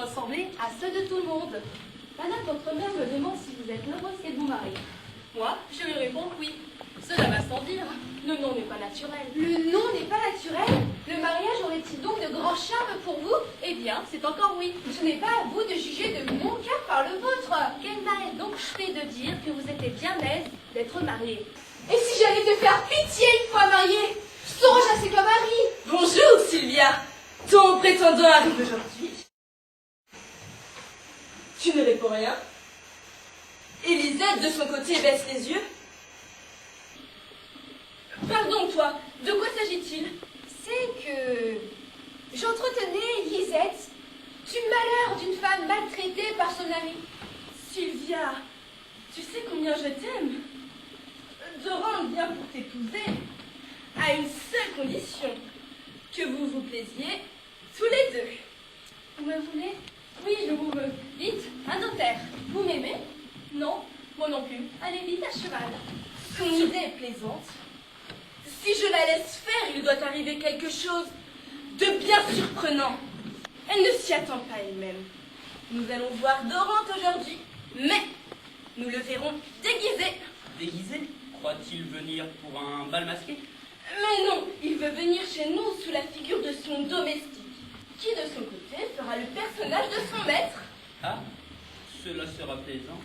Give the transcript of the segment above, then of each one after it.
ressembler à ceux de tout le monde. Madame, votre mère me demande si vous êtes heureuse qu'elle vous marie. Moi, je lui réponds que oui. Cela va sans dire. Le nom n'est pas naturel. Le nom n'est pas naturel? Le mariage aurait-il donc de grands charmes pour vous? Eh bien, c'est encore oui. Ce n'est pas à vous de juger de mon cœur par le vôtre. Quel m'a donc fait de dire que vous étiez bien aise d'être mariée? Et si j'allais te faire pitié une fois mariée? Songe à ce que mari. Bonjour, Sylvia. Ton prétendant arrive aujourd'hui. Tu ne réponds rien. Élisette, de son côté, baisse les yeux. Pardon, toi, de quoi s'agit-il? C'est que j'entretenais Lisette du malheur d'une femme maltraitée par son ami. Sylvia, tu sais combien je t'aime. Doran vient pour t'épouser à une seule condition, que vous vous plaisiez tous les deux. Vous me voulez? Oui, je vous veux. Vite, un notaire. Vous m'aimez? Non, moi non plus. Allez vite à cheval. Son idée est plaisante. Si je la laisse faire, il doit arriver quelque chose de bien surprenant. Elle ne s'y attend pas elle-même. Nous allons voir Dorante aujourd'hui, mais nous le verrons déguisé. Déguisé? Croit-il venir pour un bal masqué? Mais non, il veut venir chez nous sous la figure de son domestique, qui de son côté fera le personnage de son maître. Ah, cela sera plaisant.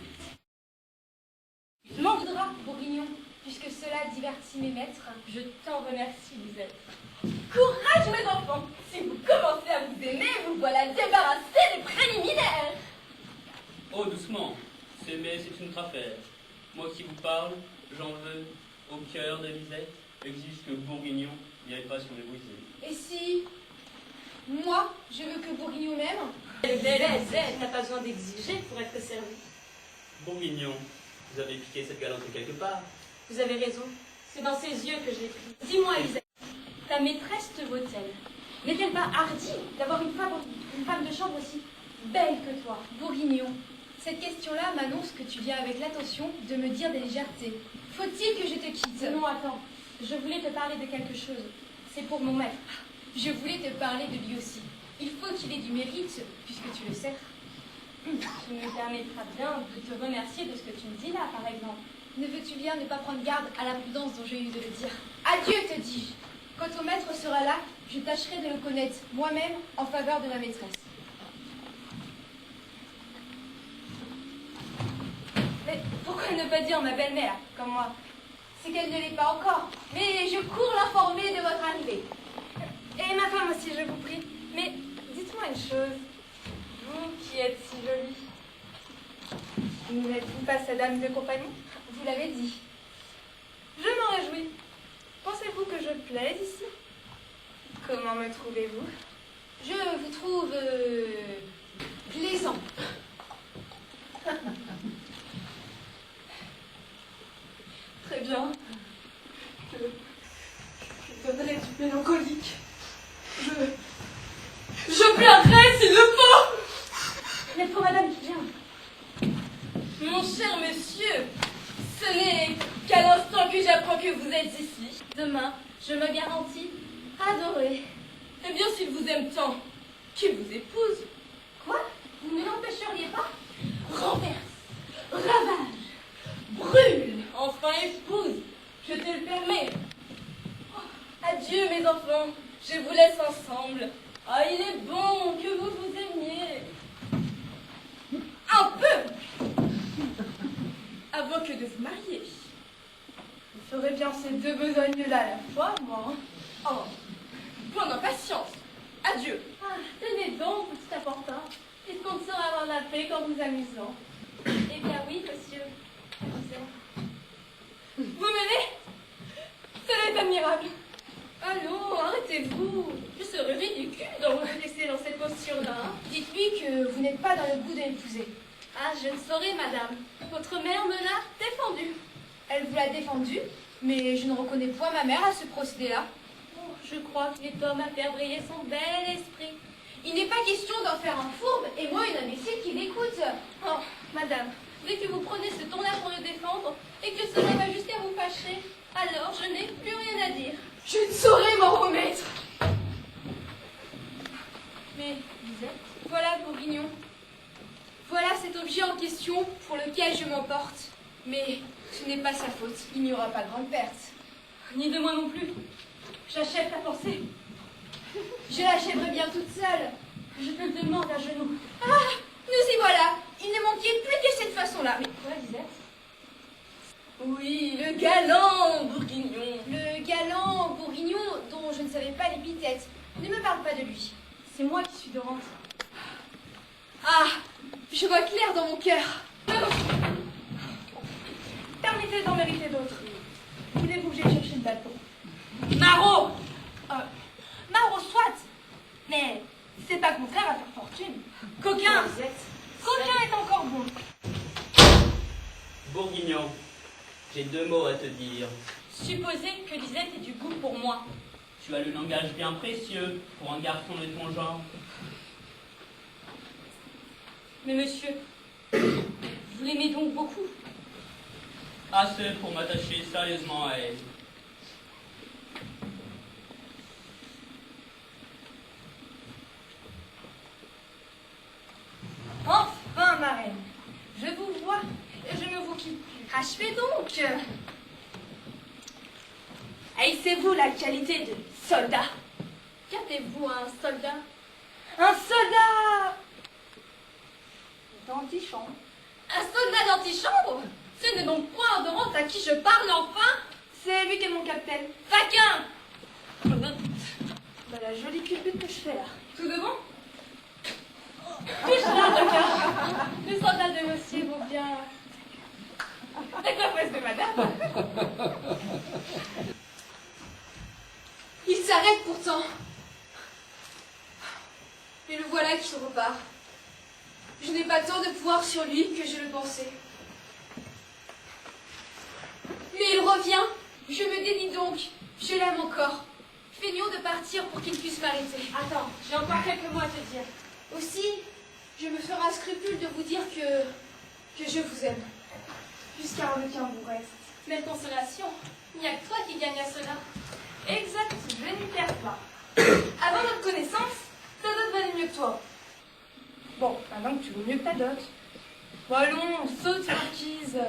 Tu m'en voudras, Bourguignon, puisque cela divertit mes maîtres. Je t'en remercie, Lisette. Courage, mes enfants! Si vous commencez à vous aimer, vous voilà débarrassés des préliminaires. Oh, doucement. S'aimer, c'est une autre affaire. Moi qui vous parle, j'en veux au cœur de Lisette, exige que Bourguignon n'irait pas sur les brisés. Et si moi, je veux que Bourguignon m'aime? Lisette n'a pas besoin d'exiger pour être servie. Bourguignon, vous avez piqué cette galanterie quelque part. Vous avez raison, c'est dans ses yeux que je l'ai pris. Dis-moi, Elisabeth, ta maîtresse te vaut-elle? N'est-elle pas hardie d'avoir une femme de chambre aussi belle que toi? Bourguignon, cette question-là m'annonce que tu viens avec l'attention de me dire des légèretés. Faut-il que je te quitte? Non, attends. Je voulais te parler de quelque chose. C'est pour mon maître. Je voulais te parler de lui aussi. Il faut qu'il ait du mérite, puisque tu le sais. Tu me permettras bien de te remercier de ce que tu me dis là, par exemple. Ne veux-tu bien ne pas prendre garde à la prudence dont j'ai eu de le dire? Adieu, te dis-je. Quand ton maître sera là, je tâcherai de le connaître moi-même en faveur de ma maîtresse. Mais pourquoi ne pas dire ma belle-mère, comme moi? C'est qu'elle ne l'est pas encore, mais je cours l'informer de votre arrivée. Et ma femme aussi, je vous prie. Mais dites-moi une chose. Vous qui êtes si jolie, n'êtes-vous pas sa dame de compagnie? Vous l'avez dit. Je m'en réjouis. Pensez-vous que je plaise ici? Comment me trouvez-vous? Je vous trouve plaisant. Très bien. Je donnerai du mélancolique. Je pleurerai s'il le faut. Il faut madame qui vient. Mon cher monsieur, ce n'est qu'à l'instant que j'apprends que vous êtes ici. Demain, je me garantis adorer. Eh bien, s'il vous aime tant, qu'il vous épouse. Quoi? Vous ne l'empêcheriez pas? Renverse, ravage, brûle, enfin épouse, je te le permets. Oh, adieu mes enfants, je vous laisse ensemble. Ah, il est bon que vous vous aimiez. Un peu, avant que de vous marier. Je ferai bien ces deux besognes-là à la fois, moi. Oh, point d'impatience. Adieu. Ah, tenez donc, petit apportant. Est-ce qu'on saura avoir la paix quand nous amusons? Eh bien oui, monsieur. Amusons. Vous m'aimez? Cela est admirable. Allons, arrêtez-vous. Je serais ridicule de vous laisser dans cette posture-là. Dites-lui que vous n'êtes pas dans le goût de l'épouser. Ah, je ne saurais, madame. Votre mère me l'a défendu. Elle vous l'a défendu, mais je ne reconnais point ma mère à ce procédé-là. Oh, je crois qu'il est homme à faire briller son bel esprit. Il n'est pas question d'en faire un fourbe et moi une imbécile qui l'écoute. Oh, madame, dès que vous prenez ce ton-là pour le défendre et que cela va jusqu'à vous fâcher, alors je n'ai plus rien à dire. Je ne saurais m'en remettre. Mais, Lisette, voilà pour Bourguignon. Voilà cet objet en question pour lequel je m'emporte. Mais ce n'est pas sa faute. Il n'y aura pas grande perte. Ni de moi non plus. J'achève ta pensée. Je l'achèverai bien toute seule. Je te le demande à genoux. Ah, nous y voilà. Il ne manquait plus que cette façon-là. Mais Quoi, Lisette? oui, le galant Bourguignon. Le galant Bourguignon dont je ne savais pas l'épithète. Ne me parle pas de lui. C'est moi qui suis Dorante. Ah, je vois clair dans mon cœur. Permettez d'en mériter d'autres. Voulez-vous que j'aille chercher le bateau? Marot! Marot, soit. Mais c'est pas contraire à faire fortune. Coquin! Coquin est encore bon. Bourguignon, j'ai 2 mots à te dire. Supposez que Lisette ait du goût pour moi. Tu as le langage bien précieux pour un garçon de ton genre. Mais monsieur, vous l'aimez donc beaucoup? Assez pour m'attacher sérieusement à elle. Enfin, marraine, je vous vois et je ne vous quitte plus. Achevez donc! Haïssez-vous la qualité de soldat? Qu'appelez-vous un soldat? Un soldat d'antichambre. Un soldat d'antichambre? Ce n'est donc point Dorante à qui je parle enfin? C'est lui qui est mon capitaine. Faquin! Bah, la jolie culbute que je fais là. Tout de bon? Touche-la, d'accord. Le soldat de monsieur vaut bien la coiffeuse de madame. Il s'arrête pourtant. Et le voilà qui repart. Je n'ai pas tant de pouvoir sur lui que je le pensais. Mais il revient. Je me dédie donc. Je l'aime encore. Feignons de partir pour qu'il puisse m'arrêter. Attends, j'ai encore quelques mots à te dire. Aussi, je me ferai un scrupule de vous dire que je vous aime. Jusqu'à un requin vous reste. Belle consolation. Il n'y a que toi qui gagne à cela. Exact, je n'y perds pas. Avant notre connaissance, ta dot valait mieux que toi. Bon, maintenant que tu vaux mieux que ta dot. Bon, allons, saute, marquise.